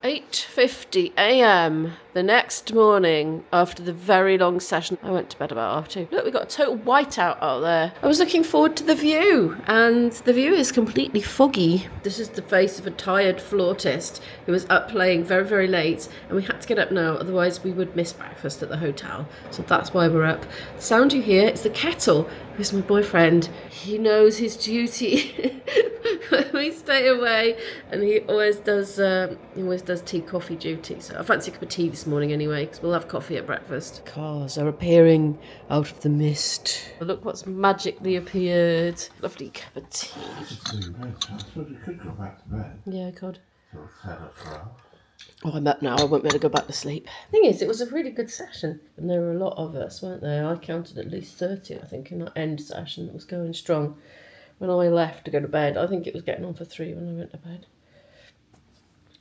8:50 a.m. the next morning after the very long session. I went to bed about 2:30. Look, we've got a total whiteout out there. I was looking forward to the view, and the view is completely foggy. This is the face of a tired flautist who was up playing very, very late, and we had to get up now, otherwise we would miss breakfast at the hotel. So that's why we're up. The sound you hear is the kettle, who's my boyfriend. He knows his duty. We stay away, and he always does tea coffee duty. So I fancy a cup of tea this morning anyway, because we'll have coffee at breakfast. Cars are appearing out of the mist. Look what's magically appeared. Lovely cup of tea. You could go back to bed. Yeah, I could. Sort of set up for us. Oh, I'm up now. I won't be able to go back to sleep. Thing is, it was a really good session, and there were a lot of us, weren't there? I counted at least 30, I think, in that end session. It was going strong. When I left to go to bed, I think it was getting on for 3 when I went to bed.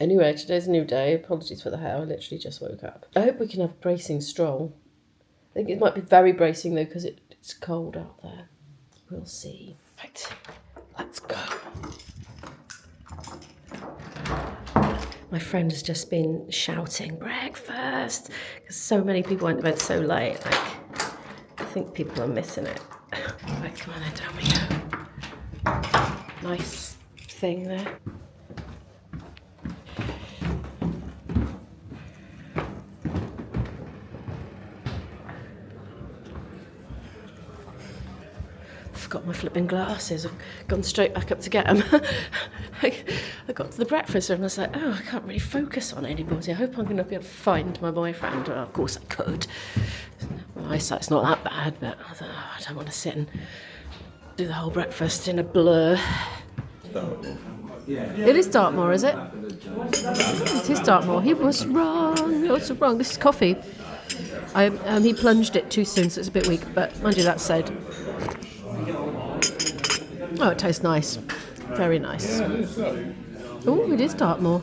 Anyway, today's a new day. Apologies for the hair. I literally just woke up. I hope we can have bracing stroll. I think it might be very bracing though, because it's cold out there. We'll see. Right, let's go. My friend has just been shouting breakfast because so many people went to bed so late. I think people are missing it. Right, come on then, down we go. Nice thing there. Forgot my flipping glasses. I've gone straight back up to get them. I got to the breakfast and I was like, oh, I can't really focus on anybody. I hope I'm going to be able to find my boyfriend. Well, of course I could. My eyesight's not that bad, but I thought, oh, I don't want to sit and do the whole breakfast in a blur. It is Dartmoor, is it? It is Dartmoor. He was wrong. He was wrong. This is coffee. He plunged it too soon, so it's a bit weak. But mind you, that said, oh, it tastes nice. Very nice. Oh, it is Dartmoor.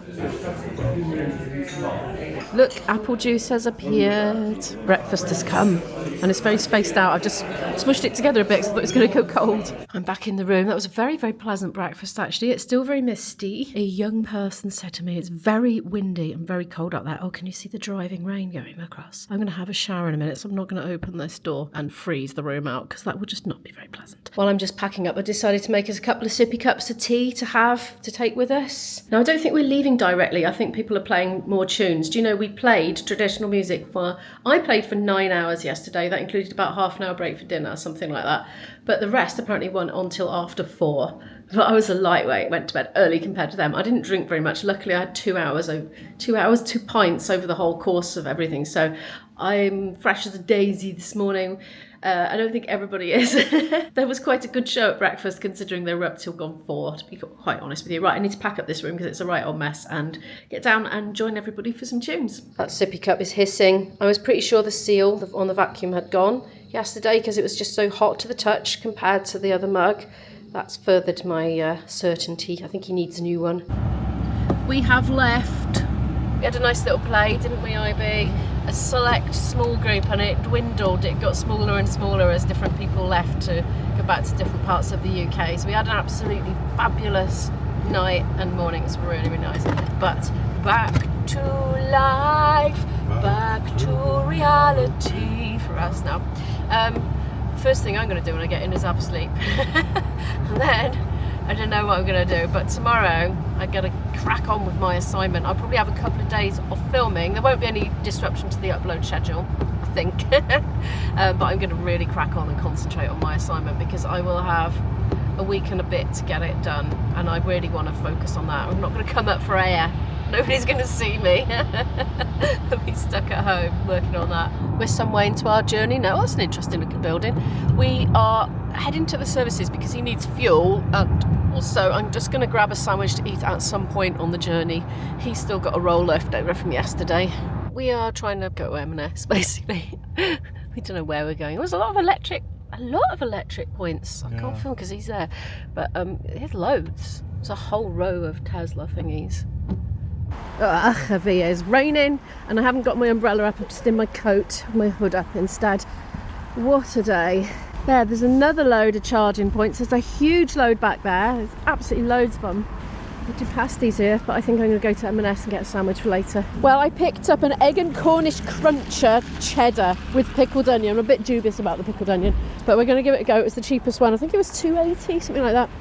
Look, apple juice has appeared. Breakfast has come. And it's very spaced out. I've just smushed it together a bit because I thought it was going to go cold. I'm back in the room. That was a very, very pleasant breakfast, actually. It's still very misty. A young person said to me, it's very windy and very cold out there. Oh, can you see the driving rain going across? I'm going to have a shower in a minute, so I'm not going to open this door and freeze the room out because that would just not be very pleasant. While I'm just packing up, I decided to make us a couple of sippy cups of tea to take with us. Now, I don't think we're leaving directly. I think people are playing more tunes. Do you know, we played traditional music I played for 9 hours yesterday. That included about half an hour break for dinner, something like that. But the rest apparently went on till after 4. But I was a lightweight, went to bed early compared to them. I didn't drink very much. Luckily, I had 2 pints over the whole course of everything. So I'm fresh as a daisy this morning. I don't think everybody is. There was quite a good show at breakfast considering they were up till gone 4, to be quite honest with you. Right, I need to pack up this room because it's a right old mess and get down and join everybody for some tunes. That sippy cup is hissing. I was pretty sure the seal on the vacuum had gone yesterday because it was just so hot to the touch compared to the other mug. That's furthered my certainty. I think he needs a new one. We have left. We had a nice little play, didn't we, IB? A select small group, and it dwindled. It got smaller and smaller as different people left to go back to different parts of the UK. So we had an absolutely fabulous night, and mornings were really, really nice. But back to life, back to reality for us now. First thing I'm going to do when I get in is have a sleep. And then I don't know what I'm going to do, but tomorrow I got to crack on with my assignment. I'll probably have a couple of days of filming. There won't be any disruption to the upload schedule, I think. But I'm going to really crack on and concentrate on my assignment because I will have a week and a bit to get it done, and I really want to focus on that. I'm not going to come up for air. Nobody's going to see me. I'll be stuck at home working on that. We're some way into our journey now. That's an interesting looking building. We are heading to the services because he needs fuel, and also I'm just going to grab a sandwich to eat at some point on the journey. He's still got a roll left over from yesterday. We are trying to go to M&S basically. We don't know where we're going. There's a lot of electric points. I can't film because he's there, but there's loads. There's a whole row of Tesla thingies. It's raining and I haven't got my umbrella up. I'm just in my coat, my hood up instead. What a day. There's another load of charging points. There's a huge load back there. There's absolutely loads of them. I do pasties here, but I think I'm going to go to M&S and get a sandwich for later. Well, I picked up an egg and Cornish cruncher cheddar with pickled onion. I'm a bit dubious about the pickled onion, but we're going to give it a go. It was the cheapest one. I think it was $2.80, something like that.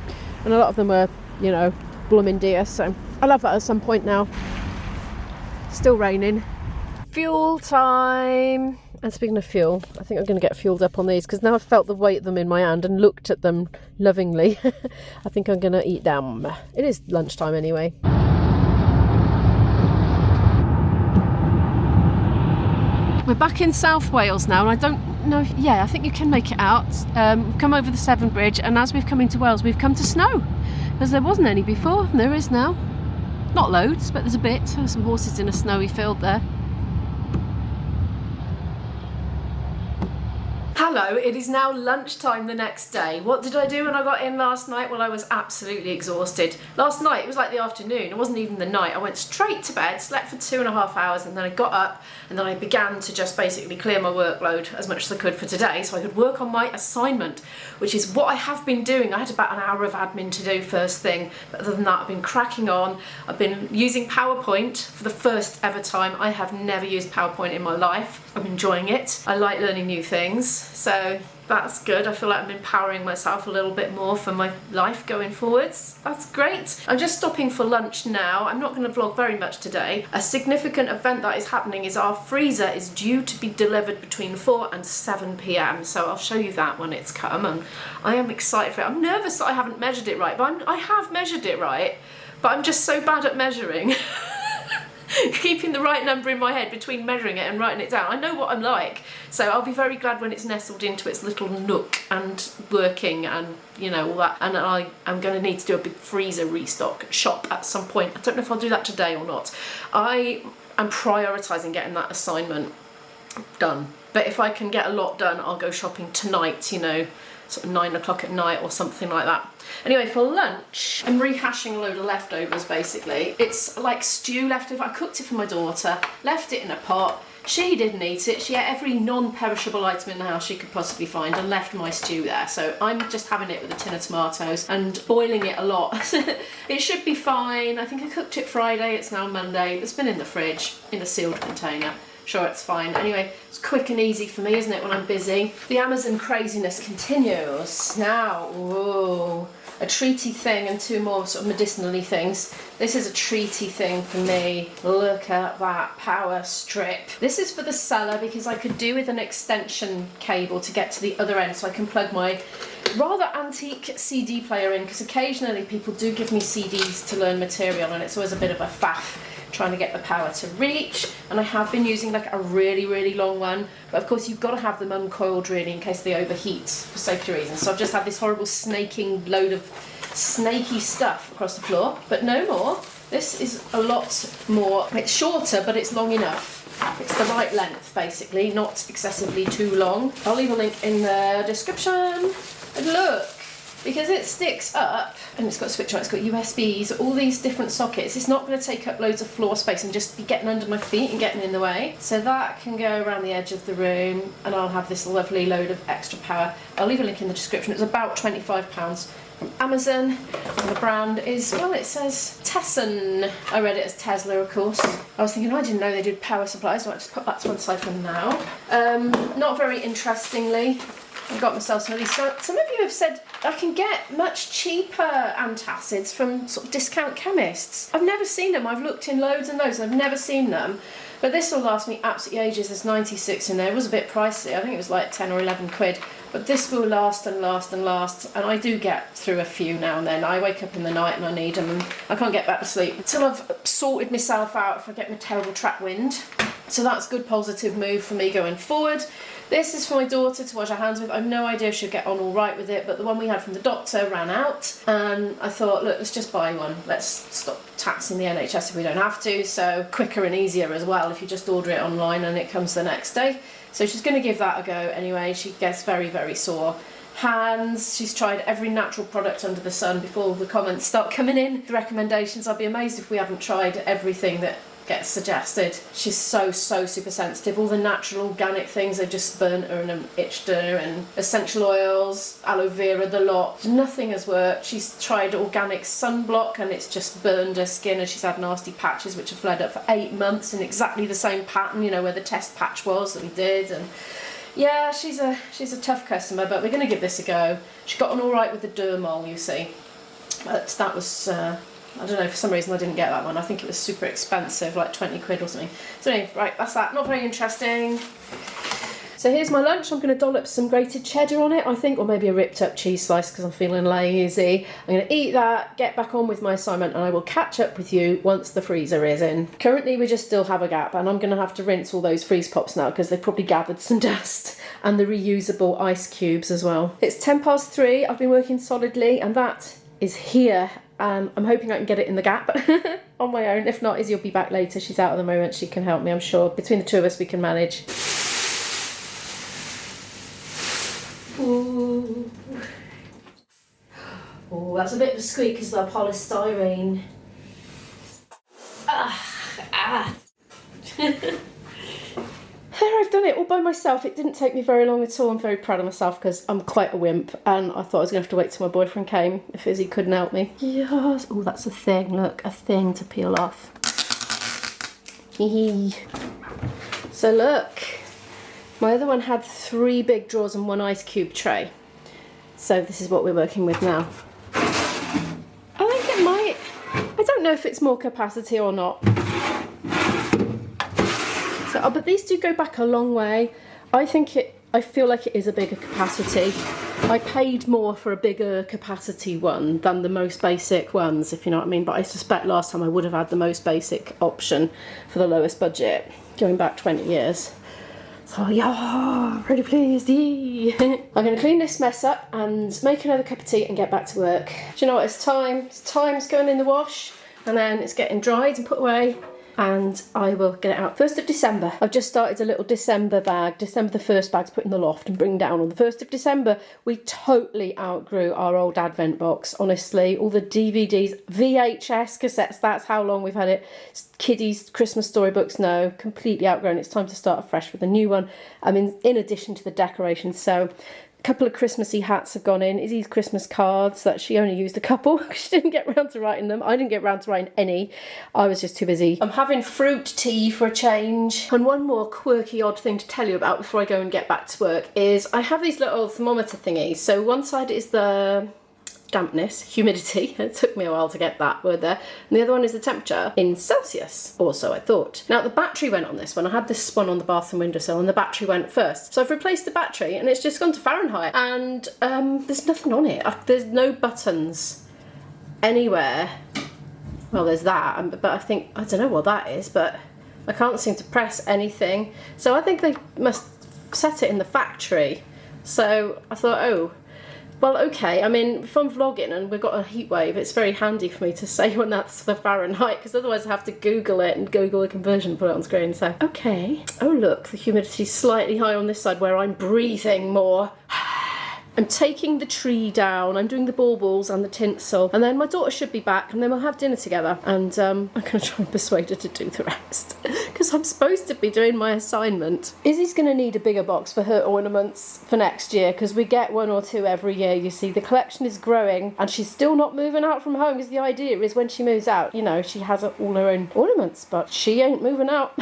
And a lot of them were, you know, blooming dear, so I'll have that at some point now. Still raining. Fuel time. And speaking of fuel, I think I'm going to get fueled up on these because now I've felt the weight of them in my hand and looked at them lovingly. I think I'm going to eat them. It is lunchtime anyway. We're back in South Wales now, and I don't know if, yeah, I think you can make it out. We've come over the Severn Bridge, and as we've come into Wales, we've come to snow, because there wasn't any before, and there is now. Not loads, but there's a bit. There's some horses in a snowy field there. Hello, it is now lunchtime the next day. What did I do when I got in last night? Well, I was absolutely exhausted. Last night, it was like the afternoon, it wasn't even the night. I went straight to bed, slept for 2.5 hours, and then I got up and then I began to just basically clear my workload as much as I could for today so I could work on my assignment, which is what I have been doing. I had about an hour of admin to do first thing, but other than that, I've been cracking on. I've been using PowerPoint for the first ever time. I have never used PowerPoint in my life. I'm enjoying it. I like learning new things, so that's good. I feel like I'm empowering myself a little bit more for my life going forwards. That's great. I'm just stopping for lunch now. I'm not going to vlog very much today. A significant event that is happening is our freezer is due to be delivered between 4 and 7 p.m. So I'll show you that when it's come, and I am excited for it. I'm nervous that I haven't measured it right, but I have measured it right, but I'm just so bad at measuring. Keeping the right number in my head between measuring it and writing it down. I know what I'm like, so I'll be very glad when it's nestled into its little nook and working and, you know, all that. And I'm going to need to do a big freezer restock shop at some point. I don't know if I'll do that today or not. I am prioritising getting that assignment done, but if I can get a lot done, I'll go shopping tonight, you know, sort of 9 o'clock at night or something like that. Anyway, for lunch, I'm rehashing a load of leftovers basically. It's like stew leftover. I cooked it for my daughter, left it in a pot. She didn't eat it. She ate every non-perishable item in the house she could possibly find and left my stew there. So I'm just having it with a tin of tomatoes and boiling it a lot. It should be fine. I think I cooked it Friday. It's now Monday. It's been in the fridge in a sealed container. Sure, it's fine. Anyway, it's quick and easy for me, isn't it, when I'm busy? The Amazon craziness continues. Now, whoa, a treaty thing and 2 more sort of medicinally things. This is a treaty thing for me. Look at that power strip. This is for the cellar because I could do with an extension cable to get to the other end so I can plug my rather antique CD player in, because occasionally people do give me CDs to learn material and it's always a bit of a faff trying to get the power to reach, and I have been using like a really long one, but of course you've got to have them uncoiled really in case they overheat for safety reasons. So I've just had this horrible snaking load of snaky stuff across the floor, but no more. This is a lot more. It's shorter, but it's long enough. It's the right length basically, not excessively too long. I'll leave a link in the description. And look, because it sticks up and it's got a switch on, it's got USBs, all these different sockets. It's not going to take up loads of floor space and just be getting under my feet and getting in the way. So that can go around the edge of the room and I'll have this lovely load of extra power. I'll leave a link in the description. It's about £25 from Amazon, and the brand is, well, it says Tesson. I read it as Tesla, of course. I was thinking, oh, I didn't know they did power supplies, so I just put that to one side for now. Not very interestingly, I've got myself some of these. So some of you have said I can get much cheaper antacids from sort of discount chemists. I've never seen them. I've looked in loads and loads and I've never seen them. But this will last me absolutely ages. There's 96 in there. It was a bit pricey. I think it was like 10 or 11 quid. But this will last and last and last. And I do get through a few now and then. I wake up in the night and I need them. And I can't get back to sleep until I've sorted myself out if I get my terrible track wind. So that's a good positive move for me going forward. This is for my daughter to wash her hands with. I've no idea if she'll get on all right with it, but the one we had from the doctor ran out, and I thought, look, let's just buy one. Let's stop taxing the NHS if we don't have to, so quicker and easier as well if you just order it online and it comes the next day. So she's going to give that a go anyway. She gets very sore hands. She's tried every natural product under the sun before the comments start coming in. The recommendations, I'd be amazed if we haven't tried everything that gets suggested. She's so super sensitive. All the natural organic things, they just burnt her and itched her, and essential oils, aloe vera, the lot. Nothing has worked. She's tried organic sunblock and it's just burned her skin, and she's had nasty patches which have flared up for 8 months in exactly the same pattern, you know, where the test patch was that we did. And yeah, she's a tough customer, but we're going to give this a go. She got on all right with the dermal, you see, but that was I don't know, for some reason I didn't get that one. I think it was super expensive, like 20 quid or something. So anyway, right, that's that. Not very interesting. So here's my lunch. I'm going to dollop some grated cheddar on it, I think, or maybe a ripped up cheese slice because I'm feeling lazy. I'm going to eat that, get back on with my assignment, and I will catch up with you once the freezer is in. Currently we just still have a gap, and I'm going to have to rinse all those freeze pops now because they've probably gathered some dust, and the reusable ice cubes as well. It's 3:10. I've been working solidly, and that is here. I'm hoping I can get it in the gap on my own. If not, Izzy will be back later. She's out at the moment. She can help me, I'm sure. Between the two of us, we can manage. Ooh. Oh, that's a bit of a squeak because of the polystyrene. There, I've done it all by myself. It didn't take me very long at all. I'm very proud of myself because I'm quite a wimp, and I thought I was going to have to wait till my boyfriend came if Izzy couldn't help me. Yes. Oh, that's a thing. Look, a thing to peel off. So look, my other one had 3 big drawers and 1 ice cube tray. So this is what we're working with now. I think it might, I don't know if it's more capacity or not. So, but these do go back a long way. I feel like it is a bigger capacity. I paid more for a bigger capacity one than the most basic ones, if you know what I mean. But I suspect last time I would have had the most basic option for the lowest budget, going back 20 years. So yeah, pretty pleased. I'm going to clean this mess up and make another cup of tea and get back to work. Do you know what? It's time. Time's going in the wash, and then it's getting dried and put away, and I will get it out. 1st of December. I've just started a little December bag. December the 1st bag to put in the loft and bring down. On the 1st of December, we totally outgrew our old Advent box, honestly. All the DVDs, VHS cassettes, that's how long we've had it. Kiddies, Christmas storybooks, no, completely outgrown. It's time to start afresh with a new one. I mean, in addition to the decorations, so couple of Christmassy hats have gone in. Izzy's Christmas cards, that she only used a couple because she didn't get round to writing them. I didn't get round to writing any. I was just too busy. I'm having fruit tea for a change. And one more quirky odd thing to tell you about before I go and get back to work is I have these little thermometer thingies. So one side is the dampness, humidity. It took me a while to get that word there. And the other one is the temperature in Celsius, or so I thought. Now the battery went on this one. I had this one on the bathroom windowsill and the battery went first. So I've replaced the battery and it's just gone to Fahrenheit, and there's nothing on it. There's no buttons anywhere. Well, there's that, but I don't know what that is, but I can't seem to press anything. So I think they must set it in the factory. So I thought, oh, well, okay, I mean, if I'm vlogging and we've got a heat wave, it's very handy for me to say when that's the Fahrenheit, because otherwise I have to Google it and Google the conversion and put it on screen, so. Okay. Oh look, the humidity's slightly higher on this side where I'm breathing more. I'm taking the tree down, I'm doing the baubles and the tinsel, and then my daughter should be back, and then we'll have dinner together, and I'm going to try and persuade her to do the rest, because I'm supposed to be doing my assignment. Izzy's going to need a bigger box for her ornaments for next year, because we get 1 or 2 every year, you see. The collection is growing, and she's still not moving out from home, because the idea is when she moves out, you know, she has all her own ornaments, but she ain't moving out.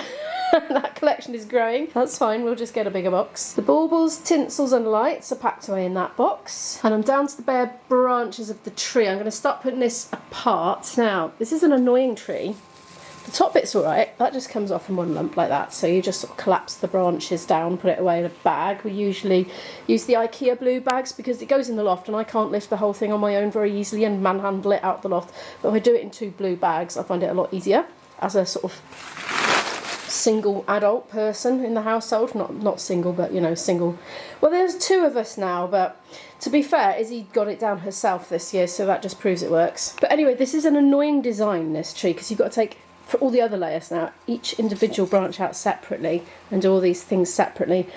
That collection is growing. That's fine, we'll just get a bigger box. The baubles, tinsels and lights are packed away in that box. And I'm down to the bare branches of the tree. I'm going to start putting this apart. Now, this is an annoying tree. The top bit's alright, that just comes off in one lump like that. So you just sort of collapse the branches down, put it away in a bag. We usually use the IKEA blue bags because it goes in the loft and I can't lift the whole thing on my own very easily and manhandle it out the loft. But if I do it in 2 blue bags, I find it a lot easier as a sort of single adult person in the household. Not single, but you know, single. Well, there's 2 of us now, but to be fair, Izzy got it down herself this year, so that just proves it works. But anyway, this is an annoying design, this tree, because you've got to take, for all the other layers now, each individual branch out separately and do all these things separately.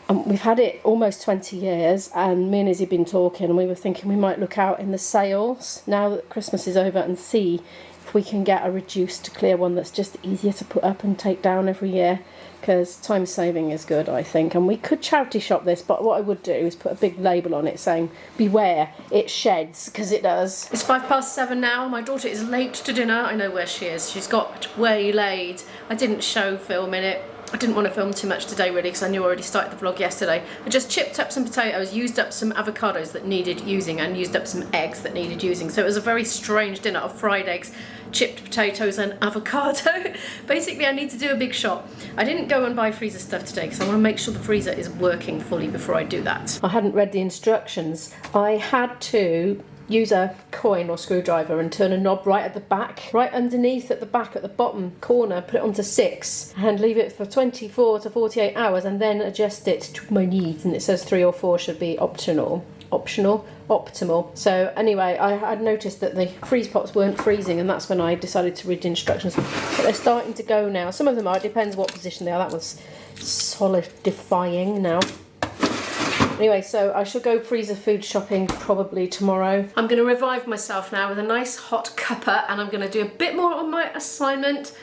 And we've had it almost 20 years, and me and Izzy have been talking, and we were thinking we might look out in the sales now that Christmas is over and see if if we can get a reduced clear one that's just easier to put up and take down every year, because time saving is good, I think. And we could charity shop this, but what I would do is put a big label on it saying, beware, it sheds, because it does. It's 7:05 now. My daughter is late to dinner. I know where she is. She's got waylaid. I didn't show filming it. I didn't want to film too much today really because I knew I already started the vlog yesterday. I just chipped up some potatoes, used up some avocados that needed using, and used up some eggs that needed using. So it was a very strange dinner of fried eggs, chipped potatoes and avocado. Basically I need to do a big shot. I didn't go and buy freezer stuff today because I want to make sure the freezer is working fully before I do that. I hadn't read the instructions. I had to use a coin or screwdriver and turn a knob right at the back, right underneath at the back at the bottom corner, put it onto 6 and leave it for 24 to 48 hours and then adjust it to my needs, and it says 3 or 4 should be optimal. So anyway, I had noticed that the freeze pops weren't freezing, and that's when I decided to read the instructions. But they're starting to go now. Some of them are, it depends what position they are. That one's solidifying now. Anyway, so I shall go freezer food shopping probably tomorrow. I'm going to revive myself now with a nice hot cuppa, and I'm going to do a bit more on my assignment.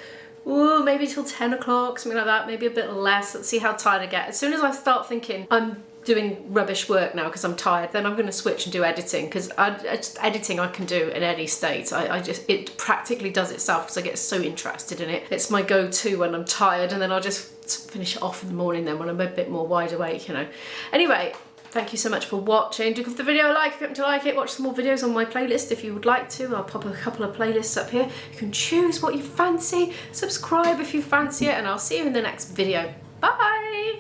Ooh, maybe till 10 o'clock, something like that, maybe a bit less. Let's see how tired I get. As soon as I start thinking I'm doing rubbish work now because I'm tired, then I'm going to switch and do editing, because editing I can do in any state. It practically does itself because I get so interested in it. It's my go-to when I'm tired, and then I'll just finish it off in the morning then when I'm a bit more wide awake, you know. Anyway, thank you so much for watching. Do give the video a like if you happen to like it. Watch some more videos on my playlist if you would like to. I'll pop a couple of playlists up here. You can choose what you fancy. Subscribe if you fancy it, and I'll see you in the next video. Bye!